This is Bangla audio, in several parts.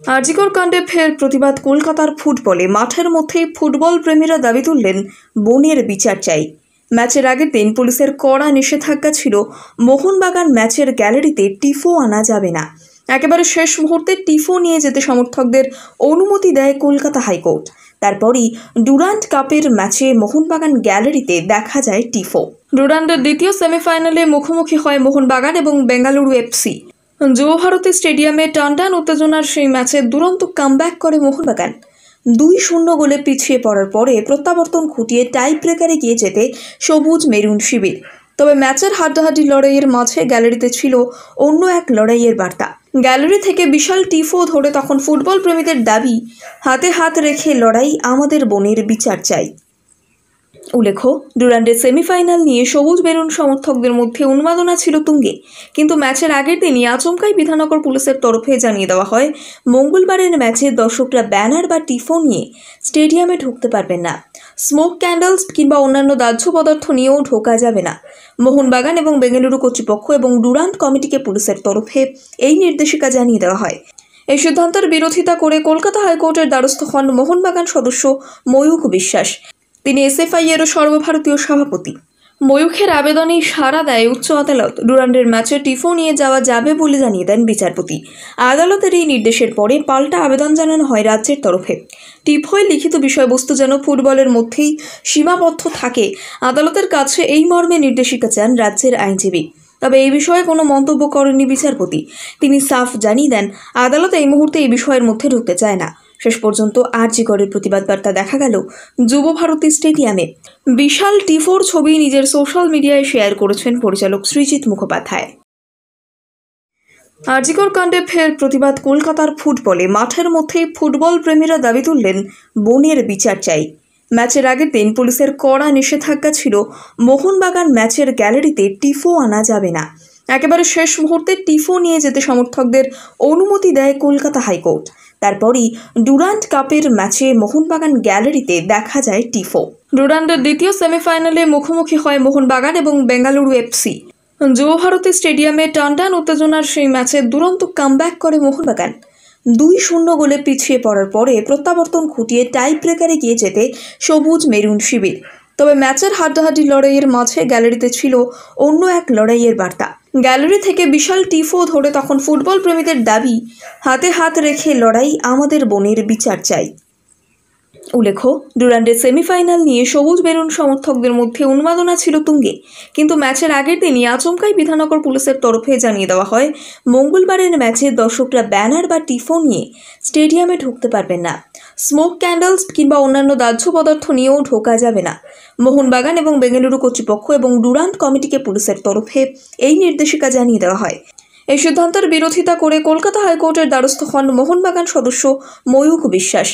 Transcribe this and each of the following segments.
আরজিকর কাণ্ডে ফের প্রতিবাদ। কলকাতার ফুটবলে মাঠের মধ্যেই ফুটবল প্রেমীরা দাবি তুললেন, বোনের বিচার চাই। ম্যাচের আগের দিন পুলিশের কড়া নিষেধাজ্ঞা ছিল, মোহনবাগান ম্যাচের গ্যালারিতে টিফো আনা যাবে না। একেবারে শেষ মুহূর্তে টিফো নিয়ে যেতে সমর্থকদের অনুমতি দেয় কলকাতা হাইকোর্ট। তারপরই ডুরান্ড কাপের ম্যাচে মোহনবাগান গ্যালারিতে দেখা যায় টিফো। ডুরান্ডের দ্বিতীয় সেমিফাইনালে মুখোমুখি হয় মোহনবাগান এবং বেঙ্গালুরু এফসি। যুবভারতী স্টেডিয়ামে টানটান উত্তেজনার সেই ম্যাচে দুরন্ত কামব্যাক করে মোহনবাগান। 2-0 গোলে পিছিয়ে পড়ার পরে প্রত্যাবর্তন ঘটিয়ে টাই ব্রেকারে গিয়ে যেতে সবুজ মেরুন শিবির। তবে ম্যাচের হাড্ডাহাড্ডি লড়াইয়ের মাঝে গ্যালারিতে ছিল অন্য এক লড়াইয়ের বার্তা। গ্যালারি থেকে বিশাল টিফো ধরে তখন ফুটবল প্রেমীদের দাবি, হাতে হাত রেখে লড়াই, আমাদের বোনের বিচার চাই। উল্লেখ্য, ডুরান্ডের সেমিফাইনাল নিয়ে সবুজ মেরুন সমর্থকদের মধ্যে উন্মাদনা ছিল তুঙ্গে। কিন্তু ম্যাচের আগের দিনই আচমকাই বিধাননগর পুলিশের তরফে জানিয়ে দেওয়া হয়, মঙ্গলবারের ম্যাচে দর্শকরা ব্যানার বা টিফো নিয়ে স্টেডিয়ামে ঢুকতে পারবেন না। স্মোক ক্যান্ডেলস কিংবা অন্যান্য দাহ্য পদার্থ নিয়েও ঢোকা যাবে না। মোহনবাগান এবং বেঙ্গালুরু কর্তৃপক্ষ এবং ডুরান্ড কমিটিকে পুলিশের তরফে এই নির্দেশিকা জানিয়ে দেওয়া হয়। এই সিদ্ধান্তের বিরোধিতা করে কলকাতা হাইকোর্টের দ্বারস্থ হন মোহনবাগান সদস্য ময়ূখ বিশ্বাস। তিনি এসএফআই-এরও সর্বভারতীয় সভাপতি। ময়ূখের আবেদনেই সাড়া দেয় উচ্চ আদালত। ডুরান্ডের ম্যাচে টিফো নিয়ে যাওয়া যাবে বলে জানিয়ে দেন বিচারপতি। আদালতের এই নির্দেশের পরে পাল্টা আবেদন জানানো হয় রাজ্যের তরফে। টিফোয় লিখিত বিষয়বস্তু যেন ফুটবলের মধ্যেই সীমাবদ্ধ থাকে, আদালতের কাছে এই মর্মে নির্দেশিকা চান রাজ্যের আইনজীবী। তবে এই বিষয়ে কোনো মন্তব্য করেননি বিচারপতি। তিনি সাফ জানিয়ে দেন, আদালত এই মুহূর্তে এই বিষয়ের মধ্যে ঢুকতে চায় না। শেষ পর্যন্ত আরজিকরের প্রতিবাদ বার্তা দেখা গেল যুবভারতী স্টেডিয়ামে। বিশাল টিফোর ছবি নিজের সোশ্যাল মিডিয়ায় শেয়ার করেছেন পরিচালক সৃজিত মুখোপাধ্যায়। আরজিকর কাণ্ডে ফের প্রতিবাদ। কলকাতার ফুটবলে মাঠের মধ্যেই ফুটবল প্রেমীরা দাবি তুললেন, বোনের বিচার চাই। ম্যাচের আগের দিন পুলিশের কড়া নিষেধাজ্ঞা ছিল, মোহনবাগান ম্যাচের গ্যালারিতে টিফো আনা যাবে না। একেবারে শেষ মুহূর্তে টিফো নিয়ে যেতে সমর্থকদের অনুমতি দেয় কলকাতা হাইকোর্ট। তারপরই ডুরান্ড কাপের ম্যাচে মোহনবাগান গ্যালারিতে দেখা যায় টিফো। ডুরান্ডের দ্বিতীয় সেমিফাইনালে মুখোমুখি হয় মোহনবাগান এবং বেঙ্গালুরু এফসি। যুবভারতী স্টেডিয়ামে টানটান উত্তেজনার সেই ম্যাচে দুরন্ত কামব্যাক করে মোহনবাগান। 2-0 গোলে পিছিয়ে পড়ার পরে প্রত্যাবর্তন ঘটিয়ে টাই ব্রেকারে গিয়ে যেতে সবুজ মেরুন শিবির। তবে ম্যাচের হাড্ডাহাড্ডি লড়াইয়ের মাঝে গ্যালারিতে ছিল অন্য এক লড়াইয়ের বার্তা। গ্যালারি থেকে বিশাল টিফো ধরে তখন ফুটবল প্রেমীদের দাবি, হাতে হাত রেখে লড়াই, আমাদের বোনের বিচার চাই। উল্লেখ্য, ডুরান্ডের সেমিফাইনাল নিয়ে সবুজ মেরুন সমর্থকদের মধ্যে উন্মাদনা ছিল তুঙ্গে। কিন্তু ম্যাচের আগের দিনই আচমকাই বিধাননগর পুলিশের তরফে জানিয়ে দেওয়া হয়, মঙ্গলবারের ম্যাচে দর্শকরা ব্যানার বা টিফো নিয়ে স্টেডিয়ামে ঢুকতে পারবেন না। স্মোক ক্যান্ডেলস কিংবা অন্যান্য দাহ্য পদার্থ নিয়েও ঢোকা যাবে না। মোহনবাগান এবং বেঙ্গালুরু কর্তৃপক্ষ এবং ডুরান্ড কমিটিকে পুলিশের তরফে এই নির্দেশিকা জানিয়ে দেওয়া হয়। এই সিদ্ধান্তের বিরোধিতা করে কলকাতা হাইকোর্টের দ্বারস্থ হন মোহনবাগান সদস্য ময়ূখ বিশ্বাস।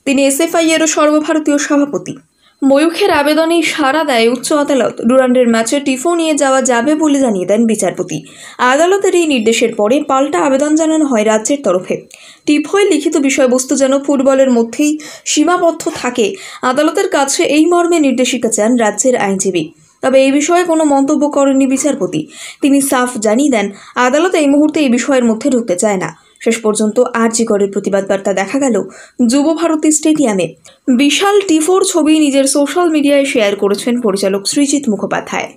তিনি এসএফআই-এরও সর্বভারতীয় সভাপতি। ময়ূখের আবেদনেই সাড়া দেয় উচ্চ আদালত। ডুরান্ডের ম্যাচে টিফো নিয়ে যাওয়া যাবে বলে জানিয়ে দেন বিচারপতি। আদালতের এই নির্দেশের পরে পাল্টা আবেদন জানানো হয় রাজ্যের তরফে। টিফোয় লিখিত বিষয়বস্তু যেন ফুটবলের মধ্যেই সীমাবদ্ধ থাকে, আদালতের কাছে এই মর্মে নির্দেশিকা চান রাজ্যের আইনজীবী। তবে এই বিষয়ে কোনো মন্তব্য করেননি বিচারপতি। তিনি সাফ জানিয়ে দেন, আদালত এই মুহূর্তে এই বিষয়ের মধ্যে ঢুকতে চায় না। শেষ পর্যন্ত আরজিকরের প্রতিবাদ বার্তা দেখা গেল যুবভারতী স্টেডিয়ামে। বিশাল টিফোর ছবি নিজের সোশ্যাল মিডিয়ায় শেয়ার করেছেন পরিচালক সৃজিত মুখোপাধ্যায়।